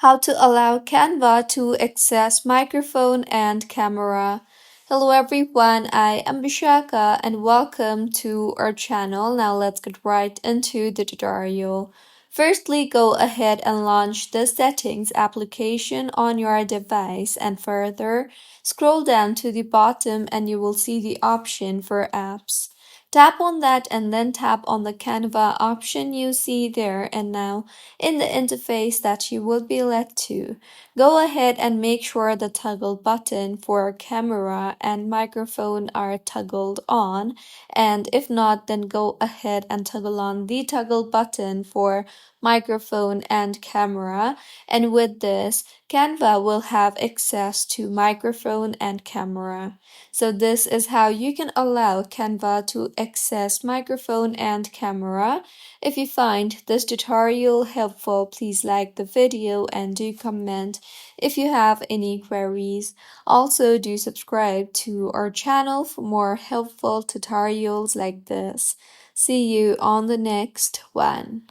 How to allow Canva to access microphone and camera. Hello everyone, I am Bishaka and welcome to our channel. Now let's get right into the tutorial. Firstly, go ahead and launch the settings application on your device and further scroll down to the bottom and you will see the option for apps. Tap on that and then tap on the Canva option you see there, and now in the interface that you will be led to, go ahead and make sure the toggle button for camera and microphone are toggled on, and if not, then go ahead and toggle on the toggle button for microphone and camera, and with this Canva will have access to microphone and camera. So this is how you can allow Canva to access microphone and camera. If you find this tutorial helpful, please like the video and do comment if you have any queries. Also, do subscribe to our channel for more helpful tutorials like this. See you on the next one.